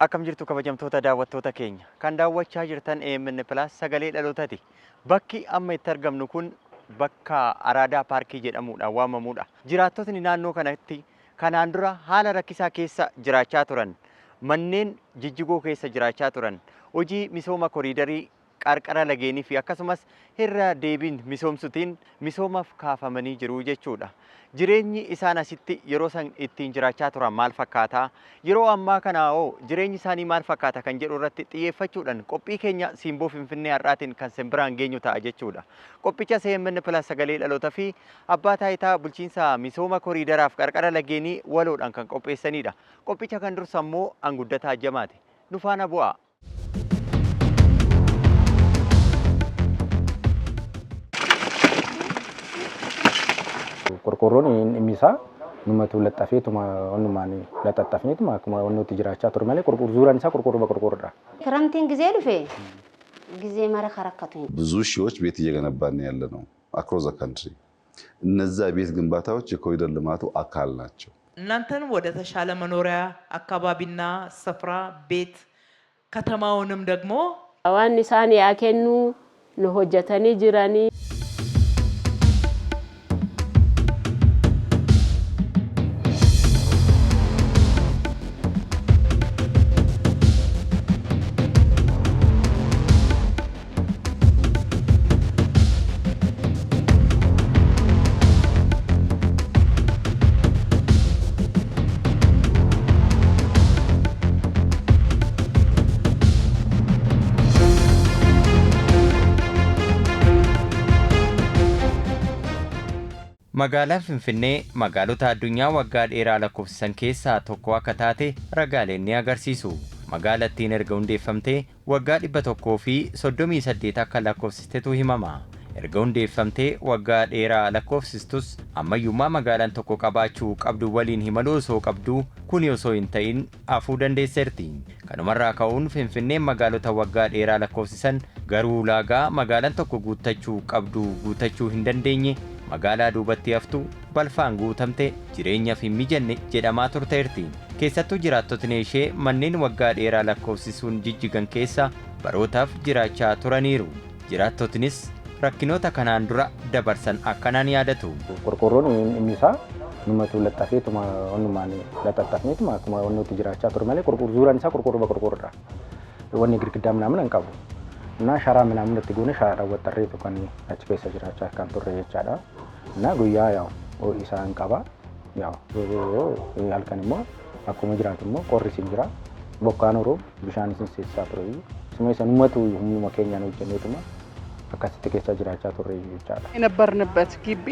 Akkam jirtu kabajamtoota daawwattoota keenya kan daawwachaa jirtan AMN Plus sagalee dhalootati. Bakki amma itti argamnu kun bakka Araadaa Paarkii jedhamuudhaan waamamudha. Jiraattotni naannoo kanatti kanaan dura haala rakkisaa keessa jiraachaa turan, manneen jijjigoo keessa jiraachaa turan, hojii misooma koriidarii qarqara lageenii fi akkasumas irra deebiin misoomsutiin misoomaaf kaafamanii jiru jechuudha. Jireenyi isaan asitti yeroo san ittiin jiraachaa turan maal fakkaata? Yeroo ammaa kana jireenyi isaanii maal fakkaata kan jedhu irratti xiyyeeffachuudhaan qophii keenya Siimboo Finfinnee har'aatiin kan simbiraan geenyu ta'a jechuudha. Qophicha AMN Plus sagalee dhaloota fi abbaa taayitaa bulchiinsa misooma koriidaraaf qarqara lageenii waloodhaan kan qopheessanidha. Qophicha kan dursa immoo Anguddataa Jamaati. Nu faana bu'aa. Qorqorroon inni isaa numatu laxxafeetuma wanumaan laxxafneetuma akkuma wannooti jiraachaa ture malee qorqorzuuraan isaa qorqorroodha. ክረምትን ጊዜ ልፌ ጊዜ ማረከራከቱኝ ብዙ ሺዎች ቤት እየገነባን ያለ ነው አክሮስ ዘ ካንትሪ። እነዛ ቤት ግንባታዎች የኮሪደር ልማቱ አካል ናቸው። እናንተን ወደ ተሻለ መኖሪያ አካባቢና ስፍራ ቤት ከተማውንም ደግሞ ዋን ሳኒ ያከኑ ለሆጀተኒ ጅራኒ Magaalaan Finfinnee magaalota addunyaa waggaa dheeraa lakkoofsisan keessaa tokko akka taate ragaaleen ni agarsiisu. Magaalattiin erga hundeeffamtee waggaa 138 akka lakkoofsistetu himama. Erga hundeeffamtee waggaa dheeraa lakkoofsistus ammayyummaa magaalaan tokko qabaachuu qabdu waliin himaluu osoo qabdu kun osoo hin ta'in afuu dandeesseerti. Kanumarraa ka'uun Finfinneen magaalota waggaa dheeraa lakkoofsisan garuu ulaagaa magaalaan tokko guuttachuu qabdu guuttachuu hin dandeenye magaalaa duubatti haftu balfaan guutamte jireenyaaf hin mijanne jedhamaa turteerti. Keessattuu jiraattotni ishee manneen waggaa dheeraa lakkoofsisuun jijjigan keessa barootaaf jiraachaa turaniiru. Jiraattotnis rakkinoota kanaan dura dabarsan akkanaan yaadatu. Qorqorroon inni isaa numatu laxxafeetuma wanumaan laxxafneetuma akkuma wannooti jiraachaa ture malee qorqorzuuraan isaa qorqorroodha. Wanni girgiddaa ምናምን አንቀቡ እና ሸራ ምናምን እትጎነ ሸራ ወጠሬቱ kan achi keessa jiraachaa kan turre jechaadha. እና guyyaa yaw isaan qaba yaw halkan immoo akkuma jiraatu immoo qorri sin jira bokkaan roob bishaan sin seessaa ture. Isuma isa numatu humnuma keenyaan hojjenneetuma akkasitti keessa jiraachaa turre jechaadha. የነበርንበት ግቢ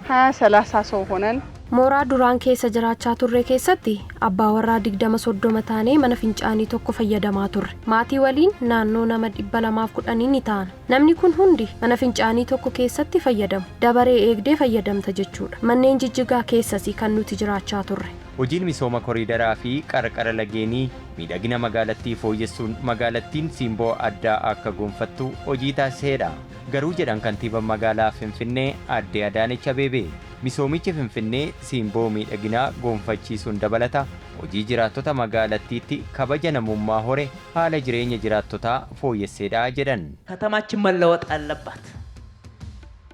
20-30 ሰው ሆነን ሞራ ዱራን ኬሰ ጅራቻ ቱሬ ኬሰቲ አባ ወራ ዲግደመ ሶዶመ ታኔ መነ ፊንጫኒ ቶኮ ፈየደማ ቱሬ ማቲ ወሊን ናኖ ነመ ዲበለማፍ ቁዳኒ ኒታን ነምኒ ኩን ሁንዲ መነ ፊንጫኒ ቶኮ ኬሰቲ ፈየደም ደበሬ ኤግዴ ፈየደምተ ጀቹudha መኔን ጅጅጋ ኬሰሲ ከኑቲ ጅራቻ ቱሬ Hojiin misooma koriidaraa fi qarqara lageenii miidhagina magaalattii fooyyessuun magaalattiin siimboo addaa akka gonfattu hojii taasiseedha. Garuu jedhan kantiibaan magaalaa Finfinnee Aadde Adaanech Abeebee misoomichi Finfinnee siimboo miidhaginaa gonfachiisuun dabalata hojii jiraattota magaalattiitti kabaja namummaa hore haala jireenya jiraattotaa fooyyesseedha jedhan. ከተማችን መለወጥ አለባት።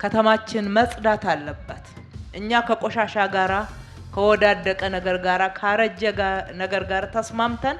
ከተማችን መጽዳት አለባት። እኛ ከቆሻሻ ጋራ ከወዳደቀ ነገር ጋራ ካረጀ ነገር ጋር ተስማምተን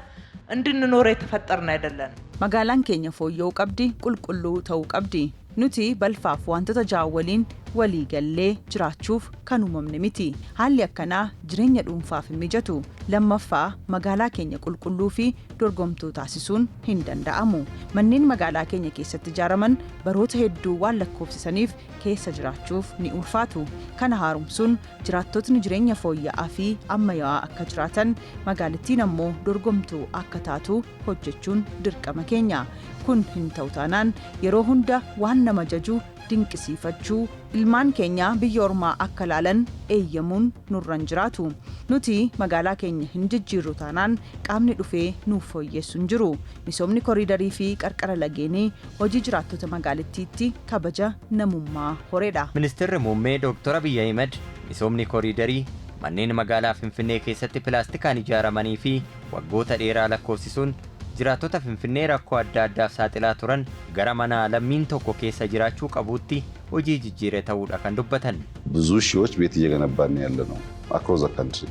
እንድንኖር የተፈጠርን አይደለን። magaalaan keenya fooyya'uu qabdi, qulqulluu ta'uu qabdi. Nuti balfaaf wantoota jaawwaliin walii gallee jiraachuuf kan uumamne miti. Haalli akkanaa jireenya dhuunfaaf hin mijatu. Lammaffaa magaalaa keenya qulqulluu fi dorgomtuu taasisuun hin danda'amu. Manneen magaalaa keenya keessatti ijaaraman baroota hedduu waan lakkoofsisaniif keessa jiraachuuf ni ulfaatu. Kana haaromsuun jiraattotni jireenya fooyya'aa fi ammayyaawaa akka jiraatan magaalattiin ammoo dorgomtuu akka taatu hojjechuun dirqama keenya. Kun hin ta'u taanaan yeroo hunda waan nama jaju dinqisiifachuu ilmaan keenya biyya ormaa akka laalan eeyyamuun nurran jiraatu. Nuti magaalaa keenya hin jijjiirru taanaan qaamni dhufee nuuf fooyyessu hin jiru. Misoomni koriidarii fi qarqara lageenii hojii jiraattota magaalattiitti kabaja namummaa horeedha. Ministeerri muummee Dr. Abiy Ahmed misoomni koriidarii manneen magaalaa Finfinnee keessatti pilaastikaan ijaaramanii fi waggoota dheeraa lakkoofsisuun jiraattota Finfinnee rakkoo adda addaaf saaxilaa turan gara mana lammiin tokko keessa jiraachuu qabuutti hojii jijjiiree ta'uudha kan dubbatan. ብዙ ሺዎች ቤት እየገነባን ያለ ነው አክሮስ ዘ ካንትሪ።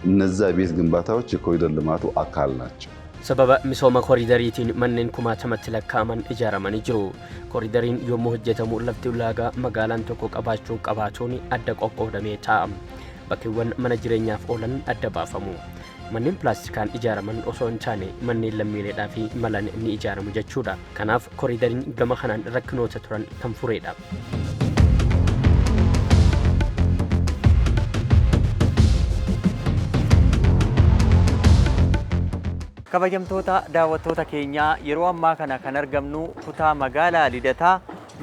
እነዛ ቤት ግንባታዎች የኮሪደር ልማቱ አካል ናቸው። sababa misooma kooriidariitiin manneen kumaatamatti lakkaa'aman ijaaramanii jiru. Kooriidariin yommuu hojjetamu lafti ulaagaa magaalaan tokko qabaachuu qabaatuun adda qoqqoodamee taa'a. Bakkeewwan mana jireenyaaf oolan adda baafamu. Manneen pilaastikaan ijaaraman osoo hin taane manneen lammiileedhaa fi malan ni ijaaramu jechuudha. Kanaaf kooriidariin gama kanaan rakkinoota turan kan fureedha. Kabajamtoota daawwattoota keenyaa yeroo ammaa kana kan argamnu kutaa magaalaa Lidataa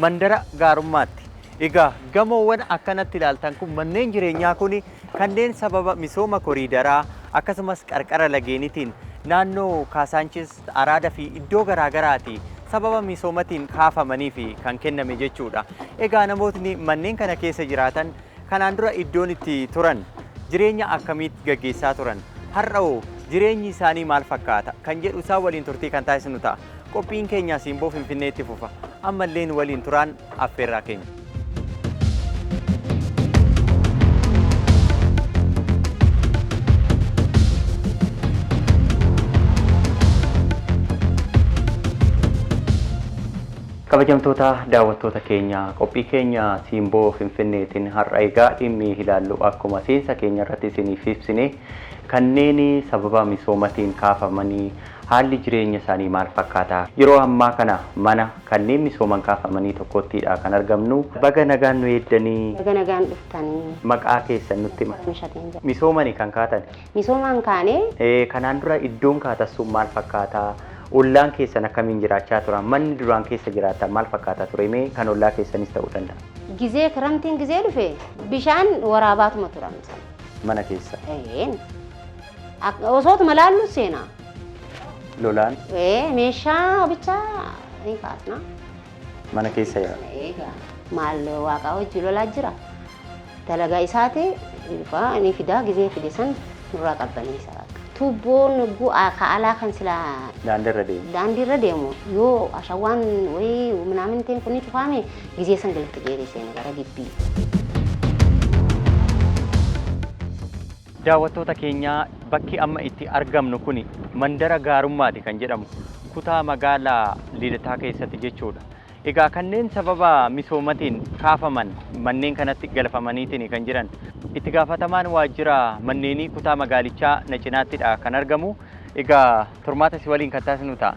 mandara gaarummaatti. Egaa gamoowwan akkanatti ilaaltan kun manneen jireenyaa kun kanneen sababa misooma koriidaraa akkasumas qarqara lageenitiin naannoo Kaasaanchis, Araadaa fi iddoo garaagaraati sababa misoomatiin kaafamanii fi kan kenname jechuudha. Egaa namootni manneen kana keessa jiraatan kanaan dura iddoon itti turan jireenya akkamiitti gaggeessaa turan har'oo jireenyi isaanii maal fakkaata kan jedhu isaa waliin turtii kan taasisnu ta'a. Qophiin keenya Simboo Finfinneetti fufa. Ammallee waliin turaan affeerraa keenya. Kabajamtoota daawwattoota keenya qophii keenya Simboo Finfinneetiin har'a egaa dhimmi ilaallu akkuma seensa keenya irratti isiniif ibsine kanneen sababa misoomatiin kaafamanii haalli jireenya isaanii maal fakkaata. Yeroo ammaa kana mana kanneen misooman kaafamanii tokkottidha kan argamnu. Baga nagaan nu eeddanii. Baga nagaan dhuftanii. Maqaa keessan nutti hima. Misoomani kan kaatan. Misoomaan kaanee. Kanaan dura iddoon kaatassuun maal fakkaata? Ollaan keessan akkamiin jiraachaa turan? Manni duraan keessa jiraatan maal fakkaata ture? Mee kan ollaa keessanis ta'uu danda'a. Gizee kiramtiin gizee dhufe bishaan waraabaatuma turan. Mana keessa. Osootuma laallu seenaa. Lolaan. Meeshaa bichaa ni kaasna. Mana keessa yaa. Maal waaqaa hojii lolaa jira. Dalagaa isaati ilfaa ni fidaa gizee fide san nurraa qabbaneessa. Tuubboon ka'alaa kan silaa daandiirra deemu yoo ashawaan wayii minaaminteen kun cufaame gizee san galatti geessee gara gibbii. Daawwattoota keenyaa bakki amma itti argamnu kun mandara gaarummaati kan jedhamu kutaa magaalaa Lidataa keessatti jechuudha. Egaa kanneen sababa misoomatiin kaafaman manneen kanatti galfamaniitiin kan jiran itti gaafatamaan waajjira manneenii kutaa magaalichaa na cinaattidha kan argamu. Egaa turmaata si waliin kan taasisnu ta'a.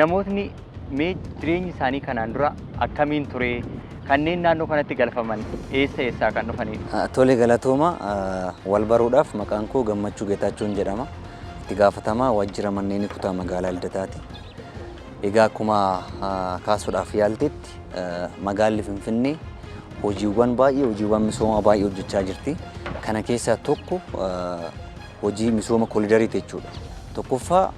Namootni mee jireenyi isaanii kanaan dura akkamiin ture? Kanneen naannoo kanatti galfaman eessaa kan dhufanidha? Tole galatooma wal baruudhaaf maqaan koo Gammachuu Geetaachoon jedhama. Itti gaafatamaa waajjira manneenii kutaa magaalaa Lidataati. Egaa akkuma kaasuudhaaf yaaltetti magaalli Finfinnee hojiiwwan misooma baay'ee hojjechaa jirti. Kana keessaa tokko hojii misooma koolidariiti jechuudha. Tokkoffaa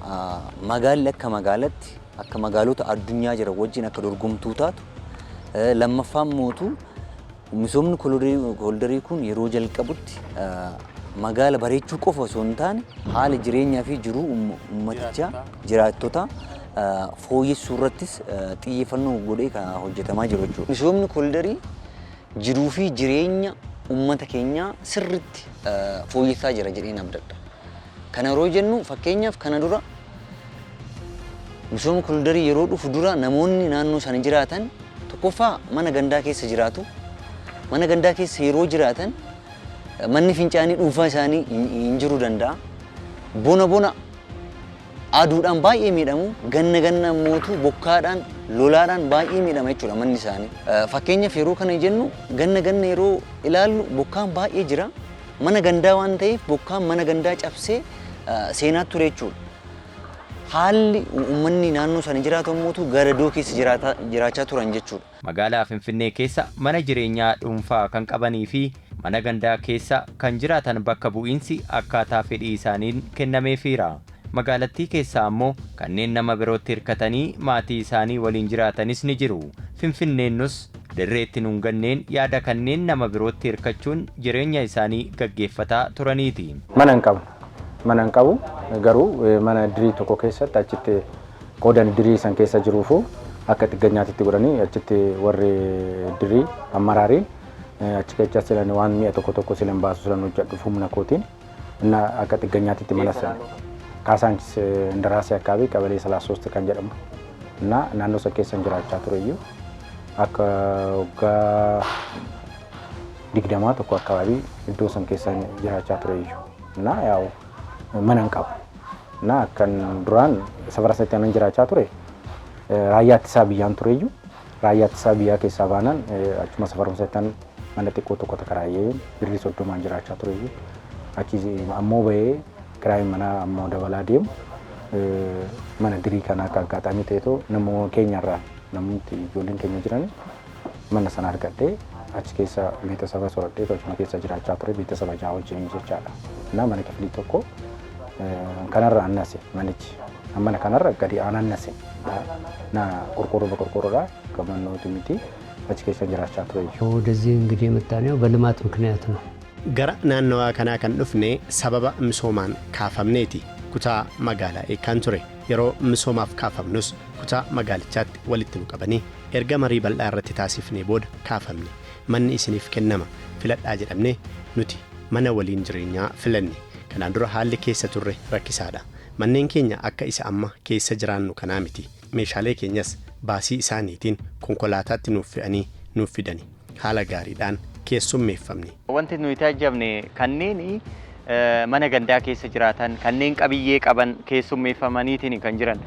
magaalli akka magaalatti akka magaalota addunyaa jiran wajjin akka dorgomtuu taatu. Lammaffaan mootu misoomni koolidarii kun yeroo jalqabutti magaala bareechuu qofa osoo hin taane haala jireenyaa fi jiruu uummatichaa jiraattota fooyyessuu irrattis xiyyeeffannoo godhee kan hojjetamaa jiru jechuudha. Misoomni koolidarii jiruu fi jireenya uummata keenyaa sirriitti fooyyessaa jira jedheen abdadha. Kana yeroo jennu fakkeenyaaf kana dura misooma koolidarii yeroo dhufu dura namoonni naannoo sana jiraatan tokkoffaa mana gandaa keessa jiraatu. Mana gandaa keessa yeroo jiraatan manni fincaanii dhuunfaa isaanii hin jiru danda'a. Bona aduudhaan baay'ee miidhamu, ganna mootu bokkaadhaan lolaadhaan baay'ee miidhama jechuudha manni isaanii. Fakkeenyaaf yeroo kana jennu ganna yeroo ilaallu bokkaan baay'ee jira. Mana gandaa waan ta'eef bokkaan mana gandaa cabsee seenaa ture jechuudha. Haalli uummanni naannoo sana jiraatan mootu garadoo keessa jiraachaa turan jechuudha. Magaalaa Finfinnee keessa mana jireenyaa dhuunfaa kan qabanii fi mana gandaa keessa kan jiraatan bakka bu'iinsi akkaataa fedhii isaaniin kennameefiira. Magaalattii keessaa ammoo kanneen nama birootti hirkatanii maatii isaanii waliin jiraatanis ni jiru. Finfinneennus dirreetti nuun ganneen yaada kanneen nama birootti hirkachuun jireenya isaanii gaggeeffataa turaniiti. Mana hin qabu garuu mana dirii tokko keessatti achitti qoodan dirii san keessa jiruufu akka xiqqeenyaatti godhanii achitti warri dirii ammaraariin achi keessa silan waan mi'a tokko silan baasu silan hojjedhu humna kootiin እና akka xiqqeenyaatti mana san ካሳንቺስ እንደራሴ አካባቢ ቀበሌ 33 kan jedhamu እና naannoo isa keessa jiraachaa ture iyyuu akka waggaa 20 tokko አካባቢ iddoo san keessa jiraachaa ture iyyuu እና ያው mana hin qabu እና kan duraan safara isaatti jiraachaa ture raayyaa ittisaa biyyaan ture iyyuu raayyaa ittisaa biyyaa keessaa baanaan achuma safaruma isaatti mana xiqqoo tokko takaraayee birrii 30 jiraachaa ture iyyuu achi ammoo bahee kiraayii mana ammoo dabalaa deemu mana dirii kana akka aggaataanii ta'eetoo namoota keenyarraa namooti ijoolleen keenya jiran mana sana argadhee achi keessa beeksisa soradhee achuma keessa jiraachaa ture beeksisa bajaa wajjin jechaadha. Naa mana kifilii tokko kanarra annase manichi mana kanarra gadi aanannase naa qorqorroodhaa gamannooti miti achi keessa jiraachaa ture. ወደዚህ እንግዲህ የመጣነው በልማት ምክንያት ነው። Gara naannawaa kanaa kan dhufne sababa misoomaan kaafamneeti. Kutaa magaalaa eekaan ture. Yeroo misoomaaf kaafamnus kutaa magaalichaatti walitti nu qabanii erga marii bal'aa irratti taasifnee booda kaafamne. Manni isiniif kennama filadhaa jedhamne nuti mana waliin jireenyaa filanne. Kanaan dura haalli keessa turre rakkisaadha. Manneen keenya akka isa amma keessa jiraannu kanaa miti. Meeshaalee keenyas baasii isaaniitiin konkolaataatti nuuf fe'anii nuuf fidani. Haala gaariidhaan keessummeeffamne. Wanti nuyi taajabne kanneen mana gandaa keessa jiraatan kanneen qabiyyee qaban keessummeeffamaniitiin kan jiran.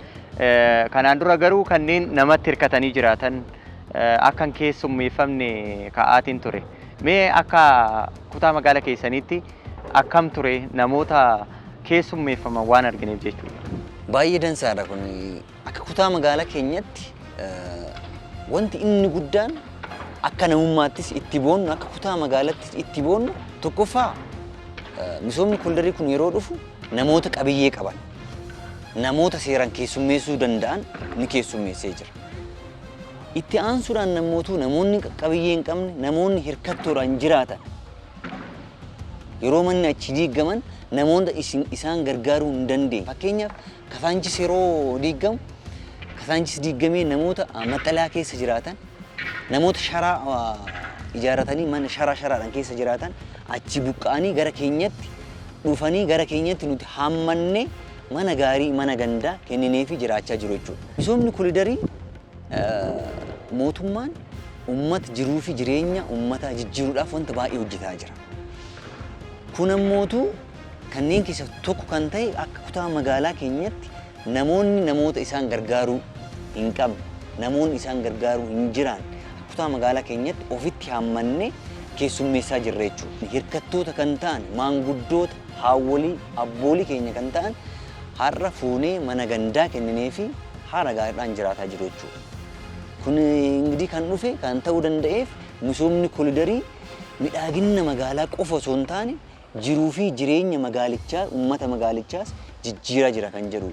Kanaan dura garuu kanneen namatti hirkatanii jiraatan akkan keessummeeffamne ka'aatiin ture. Mee akka kutaa magaalaa keessaniitti akkam ture namoota keessummeeffaman waan argineef jechuudha. Baay'ee dansaadha kun akka kutaa magaalaa keenyatti wanti inni guddaan akka namummaattis itti boonnu akka kutaa magaalaattis itti boonnu tokkoffaa misoomni kolidarii kun yeroo dhufu namoota qabiyyee qaban namoota seeraan keessummeessuu danda'an ni keessummeessee jira. Itti aansuudhaan namoonni qabiyyee hin qabne namoonni hirkattoodhaan jiraatan yeroo manni achi diigaman namoota isaan gargaaruu hin dandeenye. Fakkeenyaaf Kasaanchis yeroo diigamu Kasaanchis diigamee namoota maxxalaa keessa jiraatan namoota sharaa ijaaratanii mana sharaadhaan keessa jiraatan achi buqqa'anii gara keenyatti dhufanii gara keenyatti nuti hammannee mana gaarii mana gandaa kennineefi jiraachaa jiru jechuudha. Misoomni kolidarii mootummaan uummata jiruu fi jireenya uummataa jijjiiruudhaaf wanta baay'ee hojjetaa jira. Kun ammootu kanneen keessaa tokko kan ta'e akka kutaa magaalaa keenyatti namoonni namoota isaan gargaaruu hin qabne namoonni isaan gargaaruu hin jiraanne kutaa magaalaa keenyatti ofitti hammannee keessummeessaa jirra jechuudha. Hirkattoota kan ta'an maanguddoota haawwolii abboolii keenya kan ta'an har'a fuunee mana gandaa kenninee fi haala gaariidhaan jiraataa jiru jechuudha. Kun ingidihi kan dhufe kan ta'uu danda'eef misoomni kolidarii midhaagina magaalaa qofa osoo hin taane jiruu fi jireenya magaalichaa uummata magaalichaas jijjiiraa jira kan jedhu.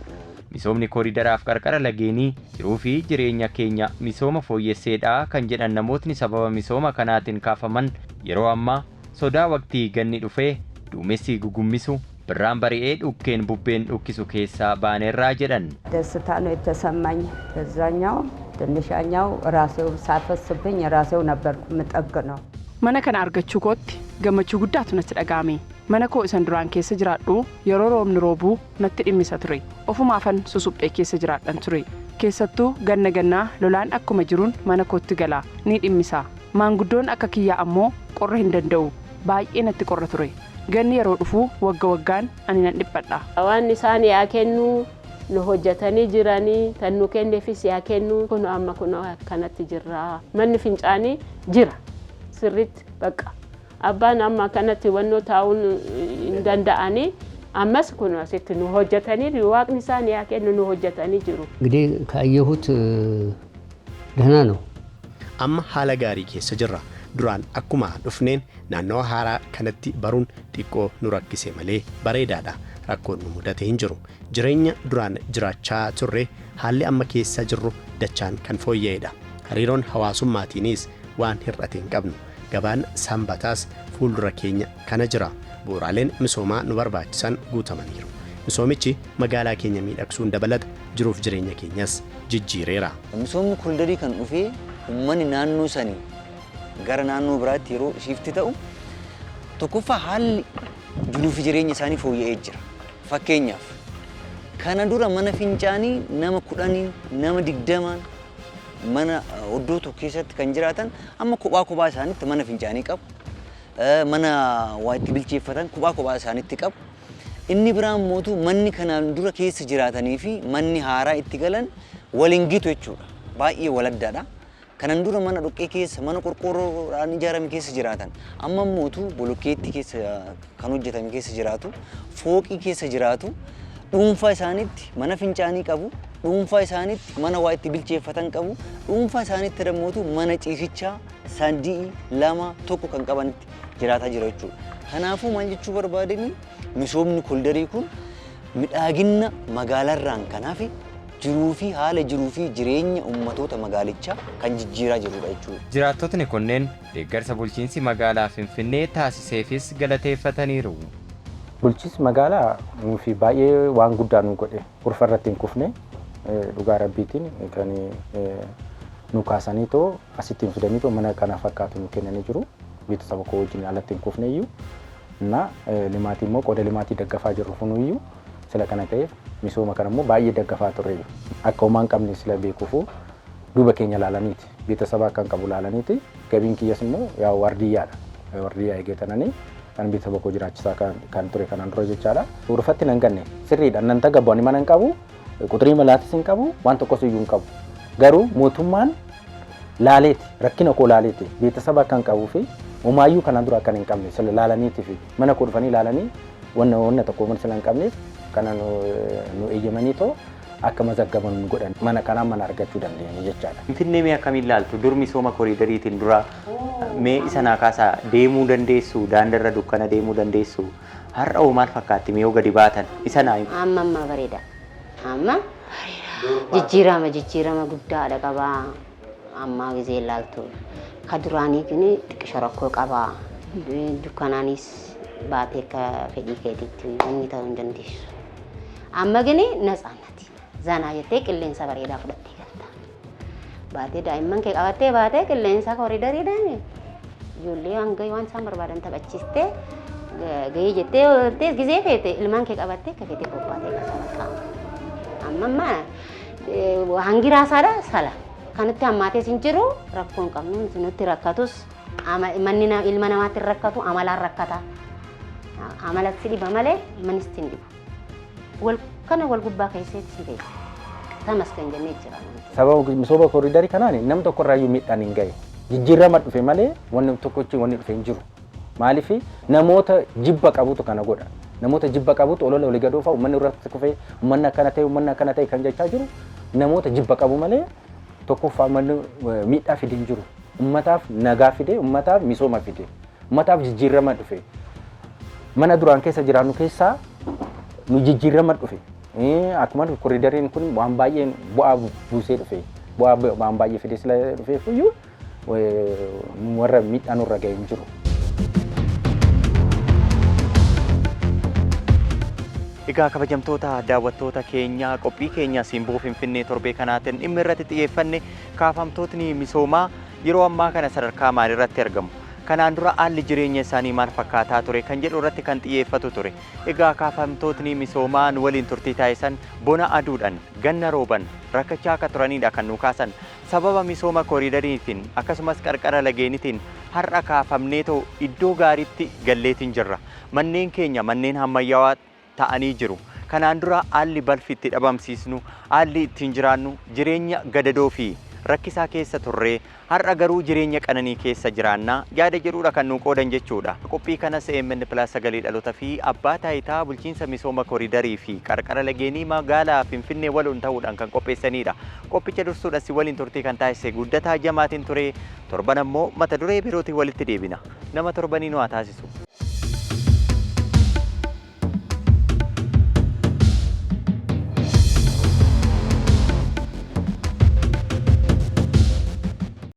Misoomni koridaraaf qarqara lageenii jiruu fi jireenya keenya misooma fooyyesseedha kan jedhan namootni sababa misooma kanaatiin kaafaman yeroo ammaa sodaa waqtii ganni dhufee duumessi gugummisu birraan bari'ee dhukkeen bubbeen dhukkisu keessaa baaneerraa jedhan. ደስታ ነው የተሰማኝ። በዛኛው ትንሻኛው ራሴው ሳፈስብኝ ራሴው ነበርኩ የምጠግነው። Mana kana argachuu kootti gammachuu guddaatu natti dhaga'ame. Mana koo isan duraan keessa jiraadhu yeroo roobni roobuu natti dhimmisa ture. Ofumaafan susuphee keessa jiraadhan ture. Keessattuu gannaa lolaan akkuma jiruun mana kootti gala ni dhimmisa. Maanguddoon akka kiyyaa ammoo qorra hin danda'u. Baay'ee natti qorra ture. Ganni yeroo dhufu waggaan ani nan dhiphadha. Waan isaan yaa kennu nu hojjetanii jiranii tan nu kenneefis yaa kennu kun amma kun akkanatti jirra. Manni fincaanii jira. Sirriitti bakka abbaan amma kanatti wannoo taa'uun hin danda'anii ammas kun asitti nu hojjetanii waaqni isaan yaa kennu nu hojjetanii jiru. እንግዲህ ካየሁት ደህና ነው። Amma haala gaarii keessa jirra. Duraan akkuma dhufneen naannoo haaraa kanatti baruun xiqqoo nu rakkise malee bareedaadha. Rakkoon nu mudate hin jiru. Jireenya duraan jiraachaa turre haalli amma keessa jirru dachaan kan fooyya'edha. Hariiroon hawaasummaatiinis waan hir'ate hin qabnu. Gabaan sanbataas fuuldura keenya kana jira. Bu'uuraaleen misoomaa nu barbaachisan guutamaniiru. Misoomichi magaalaa keenya miidhagsuun dabalata jiruuf jireenya keenyas jijjiireera. Misoomni koriidarii kan dhufee uummanni naannoo sanii gara naannoo biraatti yeroo shifti ta'u tokkoffaa haalli jiruuf jireenya isaanii fooyya'ee jira. Fakkeenyaaf kana dura mana fincaanii nama 10 nama 20 mana oddoo tokko keessatti kan jiraatan amma kophaa isaaniitti mana fincaanii qabu. Mana waa itti bilcheeffatan kophaa isaaniitti qabu. Inni biraan mootu manni kanaan dura keessa jiraatanii fi manni haaraa itti galan waliin gitu jechuudha. Baay'ee waladdaadha. Kanaan dura mana dhoqqee keessa mana qorqoorroodhaan ijaarame keessa jiraatan amma mootu bolokkeetti keessa kan hojjetame keessa jiraatu, fooqii keessa jiraatu, dhuunfaa isaaniitti mana fincaanii qabu, dhuunfaa isaaniitti mana waa itti bilcheeffatan qabu, dhuunfaa isaaniitti damootu mana ciisichaa 3 2 1 kan qabanitti jiraataa jira jechuudha. Kanaafuu maal jechuu barbaadani misoomni koriidarii kun midhaagina magaalaarraan kanaaf jiruu fi haala jiruu fi jireenya ummatoota magaalichaa kan jijjiiraa jirudha jechuudha. Jiraattotni kunneen deeggarsa bulchiinsi magaalaa Finfinnee taasiseefis galateeffataniiru. Bulchiinsi magaalaa nuufi baay'ee waan guddaa nu godhe kurfa irratti hin kufne dhugaa rabbiitiin kan nu kaasanii too asittiin fidanii too mana kana fakkaatu nu kennanii jiru. Beeksisa koo wajjin alatti hin kufne iyyuu na limaatii immoo qooda limaatii daggafaa jirru funuyyuu sila kana ta'eef misooma kana immoo baay'ee daggafaa turre akka homaan qabne sila beekuufu duuba keenya laalaniiti beeksisa kan qabu laalaniiti gabiin kiyyas immoo yaa wardiyyaadha wardiyyaa eegatananii kan beeksisa koo jiraachisaa kan ture kanaan dura jechaadha. Urfatti nan ganne sirriidha nan tagabbani mana hin qabu quxirii malaatis hin qabu waan tokkos iyyuu hin qabu garuu mootummaan laaleeti rakkina koo laaleeti beeksisa kan qabuu fi umaayyuu kanaan dura kan hin qabne sila laalaniiti fi mana koo dhufanii laalanii wanna tokko mana sila hin qabneef kana nu eeyyamanii too akka mazaggaban nu godhan mana kanaan mana argachuu dandeenya jechaadha. Finfinnee mee akkamiin ilaaltu dur misooma koriidariitiin dura mee isa naa kaasaa deemuu dandeessu daandarra dukkana deemuu dandeessu har'a hoo maal fakkaatti mee yoo gadi baatan isa naa amma bareeda amma jijjiirama guddaadha qabaa amma gizee ilaaltu ka duraanii gini xiqqisha rakkoo qabaa dukkanaanis baatee ka fedhii keetiitti inni ta'uu hin dandeessu. Amma gini natsaannati zanaa jettee qilleensa bareedaa fudhattee galta. Baatee daa'imman kee qabattee baatee qilleensa koriidarii deeme ijoollee hanga waan isaan barbaadan taphachiistee gahee jettee ooltee gizee feete ilmaan kee qabattee ka feete qophaatee qasa amma hangi raasaadha sala kanatti hammaatees hin jiru rakkoon qabnu nutti rakkatus manni ilma namaatti rakkatu amalaan rakkata. Amalatti dhiba malee manisti hin dhibu. Kana wal gubbaa keessatti si keessa. Tamaskan jennee jira. Sababa misooma koriidarii kanaan nam tokko irraa miidhaan hin gahe. Jijjiirama dhufe malee wanni tokkochi wanni dhufe hin jiru. Maaliif namoota jibba qabutu kana godha. Namoota jibba qabutu olola olii gadoo fa'u uummanni irratti kufee uummanni akkana ta'e kan jechaa jiru namoota jibba qabu malee tokkoffaa miidhaa fide hin jiru. Uummataaf nagaa fide, uummataaf misooma fide, uummataaf jijjiirama dhufe. Mana duraan keessa jiraannu keessaa nu jijjiirama dhufe. Akkuma koriidariin kun waan baay'een bu'aa buusee dhufe. Bu'aa waan baay'ee fide sila dhufeef iyyuu warra miidhaan irra ga'ee hin jiru. Egaa kabajamtoota daawwattoota keenya qophii keenya Simboo Finfinnee torbee kanaatiin dhimma irratti xiyyeeffanne kaafamtootni misoomaa yeroo ammaa kana sadarkaa maalirratti argamu? Kanaan dura haalli jireenya isaanii maal fakkaataa ture kan jedhu irratti kan xiyyeeffatu ture. Egaa kaafamtootni misoomaa waliin turtii taasisan bona aduudhaan ganna rooban rakkachaa akka turanidha kan nu kaasan. Sababa misooma koriidariitiin akkasumas qarqara lageenitiin har'a kaafamnee ta'u iddoo gaariitti galleetiin jirra. Manneen keenya manneen ammayyaawaa ta'anii jiru. Kanaan dura haalli balfi itti dhabamsiisnu, haalli ittiin jiraannu jireenya gadadoo fi rakkisaa keessa turree har'a garuu jireenya qananii keessa jiraannaa yaada jedhuudha kan nu qoodan jechuudha. Qophii kanas EMN+ sagalee dhaloota fi abbaa taayitaa bulchiinsa misooma koriidarii fi qarqara lageenii magaalaa Finfinnee waliin ta'uudhaan kan qopheessanidha. Qophicha dursuudhaan si waliin turtii kan taasise Guddataa Jamaatiin ture. Torban ammoo mata duree birootiin walitti deebina. Nama torbanii nu haa taasisu.